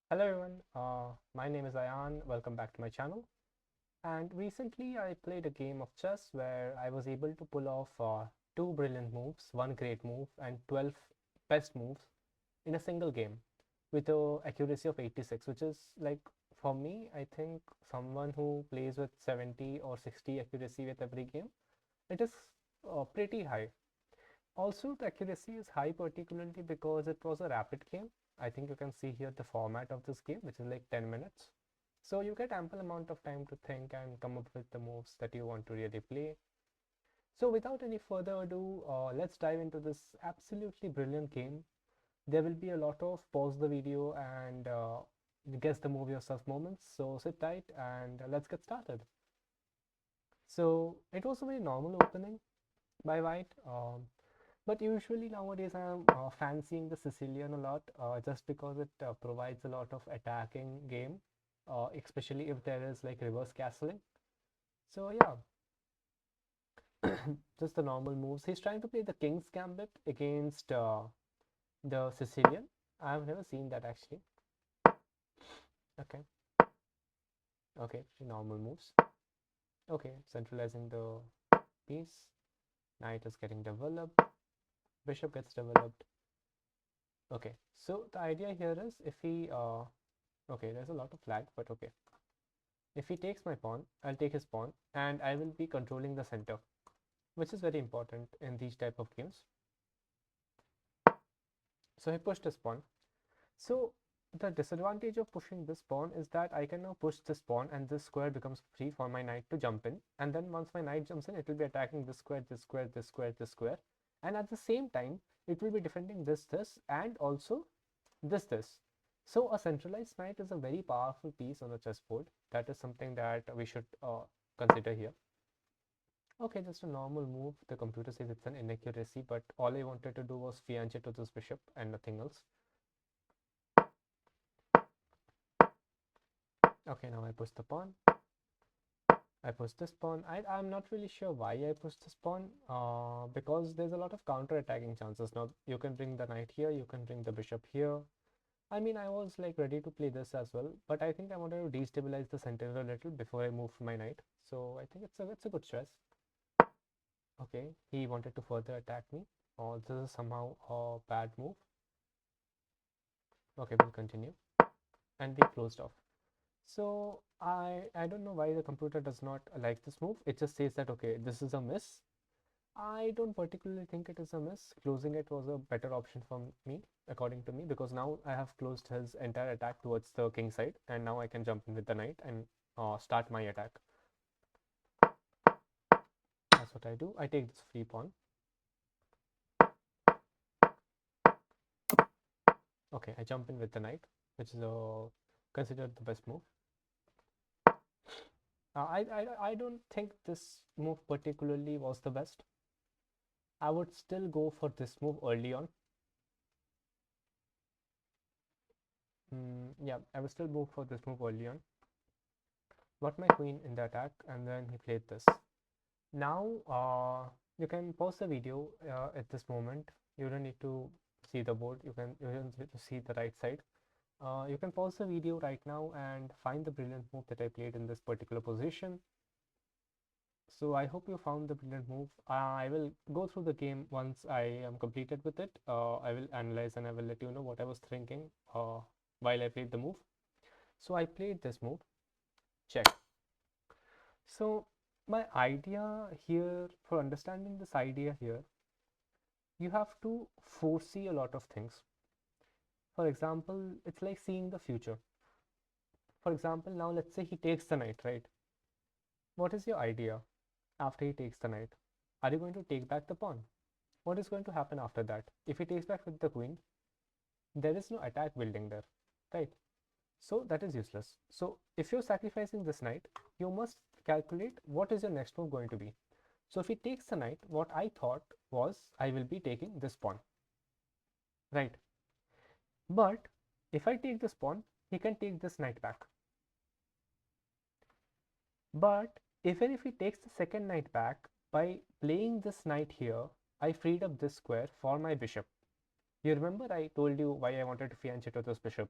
Hello everyone, my name is Ayan. Welcome back to my channel. And recently I played a game of chess where I was able to pull off two brilliant moves, one great move, and 12 best moves in a single game with a accuracy of 86, which is like for me, I think someone who plays with 70 or 60 accuracy with every game, it is pretty high. Also, the accuracy is high, particularly because it was a rapid game. I think you can see here the format of this game, which is like 10 minutes. So you get ample amount of time to think and come up with the moves that you want to really play. So without any further ado, let's dive into this absolutely brilliant game. There will be a lot of pause the video and guess the move yourself moments. So sit tight and let's get started. So it was a very normal opening by White. But usually nowadays I'm fancying the Sicilian a lot just because it provides a lot of attacking game, especially if there is like reverse castling. So yeah, just the normal moves. He's trying to play the King's Gambit against the Sicilian. I've never seen that actually. Okay, okay, normal moves. Okay, centralizing the piece. Knight is getting developed. Bishop gets developed. Okay, so the idea here is if he okay, there's a lot of lag, but okay. If he takes my pawn, I'll take his pawn and I will be controlling the center, which is very important in these type of games. So he pushed his pawn. So the disadvantage of pushing this pawn is that I can now push this pawn and this square becomes free for my knight to jump in. And then once my knight jumps in, it will be attacking this square, this square, this square, this square. And at the same time, it will be defending this, and also this. So a centralized knight is a very powerful piece on the chessboard. That is something that we should consider here. Okay, just a normal move. The computer says it's an inaccuracy, but all I wanted to do was fianchet to this bishop and nothing else. Okay, now I push the pawn. I push this pawn. I'm not really sure why I pushed this pawn, because there's a lot of counter-attacking chances. Now you can bring the knight here, you can bring the bishop here. I mean, I was like ready to play this as well, but I think I wanted to destabilize the center a little before I move my knight. So I think it's a good stress. Okay, he wanted to further attack me. Oh, this is somehow a bad move. Okay, we'll continue. And we closed off. So I don't know why the computer does not like this move. It just says that, okay, this is a miss. I don't particularly think it is a miss. Closing it was a better option for me, according to me, because now I have closed his entire attack towards the king side, and now I can jump in with the knight and start my attack. That's what I do. I take this free pawn. Okay, I jump in with the knight, which is considered the best move. I don't think this move particularly was the best. I would still go for this move early on. Yeah, I would still go for this move early on. Got my queen in the attack, and then he played this. Now you can pause the video at this moment. You don't need to see the board. You don't need to see the right side. You can pause the video right now and find the brilliant move that I played in this particular position. So I hope you found the brilliant move. I will go through the game once I am completed with it. I will analyze and I will let you know what I was thinking while I played the move. So I played this move, check. So my idea here, for understanding this idea here, you have to foresee a lot of things. For example, it's like seeing the future. For example, now let's say he takes the knight, right? What is your idea after he takes the knight? Are you going to take back the pawn? What is going to happen after that? If he takes back with the queen, there is no attack building there, right? So that is useless. So if you're sacrificing this knight, you must calculate what is your next move going to be. So if he takes the knight, what I thought was I will be taking this pawn, right? But if I take this pawn, he can take this knight back. But even if he takes the second knight back, by playing this knight here, I freed up this square for my bishop. You remember I told you why I wanted to fianchet to this bishop.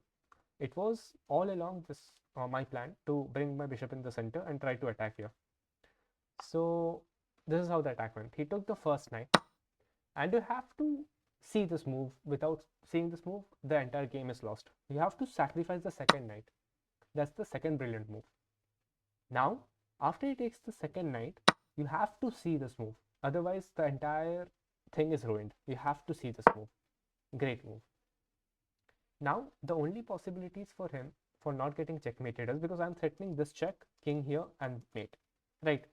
It was all along this my plan to bring my bishop in the center and try to attack here. So this is how the attack went. He took the first knight, and you have to see this move. Without seeing this move, the entire game is lost. You have to sacrifice the second knight. That's the second brilliant move. Now, after he takes the second knight, you have to see this move. Otherwise, the entire thing is ruined. You have to see this move. Great move. Now, the only possibilities for him for not getting checkmated is because I'm threatening this check, king here, and mate. Right.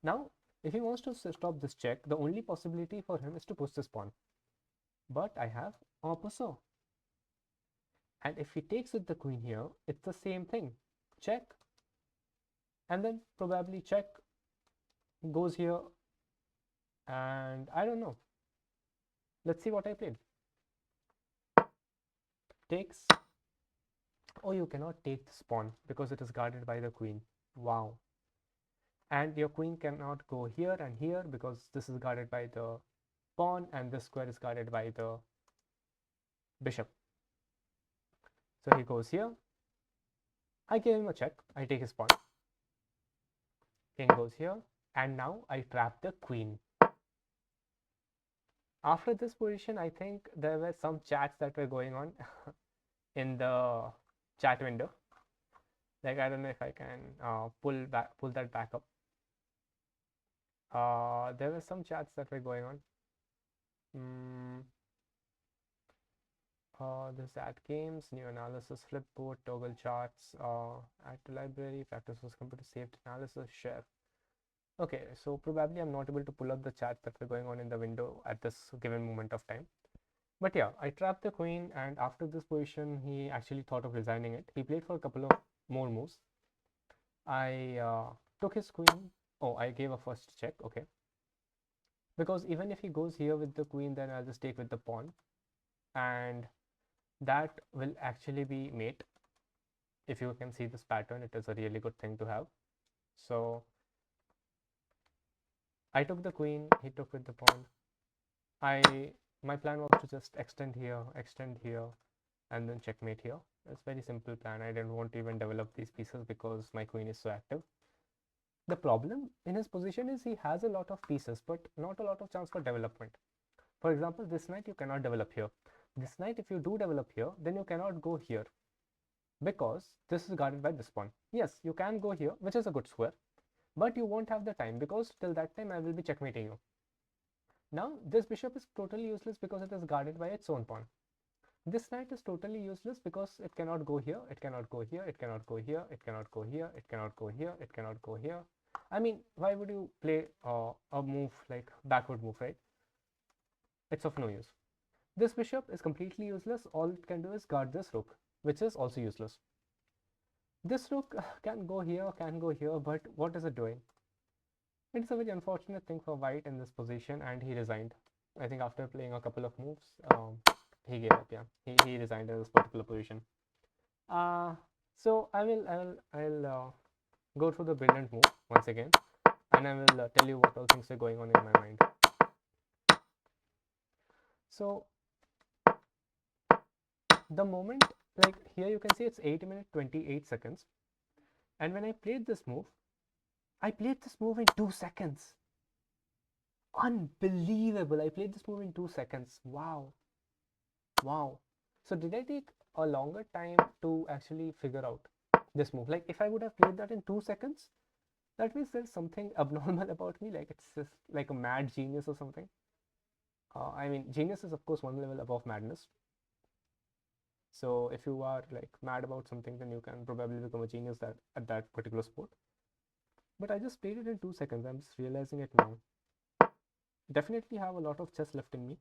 Now, if he wants to stop this check, the only possibility for him is to push this pawn. But I have en passant. And if he takes with the queen here, it's the same thing. Check. And then probably check goes here. And I don't know. Let's see what I played. Takes. Oh, you cannot take this pawn because it is guarded by the queen. Wow. And your queen cannot go here and here because this is guarded by the pawn and this square is guarded by the bishop. So he goes here. I give him a check. I take his pawn. King goes here. And now I trap the queen. After this position, I think there were some chats that were going on in the chat window. Like, I don't know if I can pull that back up. There were some chats that were going on. This at games, new analysis, flipboard, toggle charts, add to library, factors was computer saved analysis, share. Okay, so probably I'm not able to pull up the chats that were going on in the window at this given moment of time. But yeah, I trapped the queen, and after this position, he actually thought of resigning it. He played for a couple of more moves. I took his queen. Oh, I gave a first check. Okay. Because even if he goes here with the queen, then I'll just take with the pawn. And that will actually be mate. If you can see this pattern, it is a really good thing to have. So I took the queen, he took with the pawn. My plan was to just extend here, and then checkmate here. It's a very simple plan. I didn't want to even develop these pieces because my queen is so active. The problem in his position is he has a lot of pieces, but not a lot of chance for development. For example, this knight you cannot develop here. This knight, if you do develop here, then you cannot go here because this is guarded by this pawn. Yes, you can go here, which is a good square, but you won't have the time because till that time I will be checkmating you. Now, this bishop is totally useless because it is guarded by its own pawn. This knight is totally useless because it cannot go here, it cannot go here, it cannot go here, it cannot go here, it cannot go here, it cannot go here. I mean, why would you play a move like backward move, right? It's of no use. This bishop is completely useless. All it can do is guard this rook, which is also useless. This rook can go here, but what is it doing? It's a very unfortunate thing for white in this position, and he resigned. I think after playing a couple of moves, he gave up. Yeah, he resigned in this particular position. So I'll go through the brilliant move once again, and I will tell you what all things are going on in my mind. So the moment, like here you can see it's 8 minutes 28 seconds, and when I played this move in 2 seconds. Unbelievable. I played this move in 2 seconds. Wow. So did I take a longer time to actually figure out this move? Like if I would have played that in 2 seconds, that means there's something abnormal about me, like it's just like a mad genius or something. I mean, genius is of course one level above madness. So if you are like mad about something, then you can probably become a genius at that particular sport. But I just played it in 2 seconds. I'm just realizing it now. Definitely have a lot of chess left in me.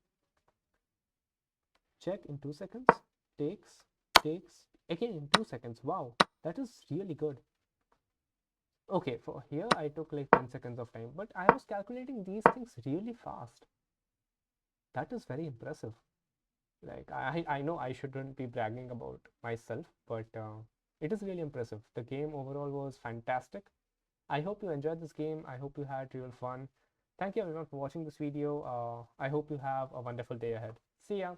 Check in 2 seconds. Takes again in 2 seconds. Wow, that is really good. Okay, for here I took like 10 seconds of time, but I was calculating these things really fast. That is very impressive. Like I know I shouldn't be bragging about myself, but it is really impressive. The game overall was fantastic. I hope you enjoyed this game. I hope you had real fun. Thank you everyone for watching this video. I hope you have a wonderful day ahead. See ya.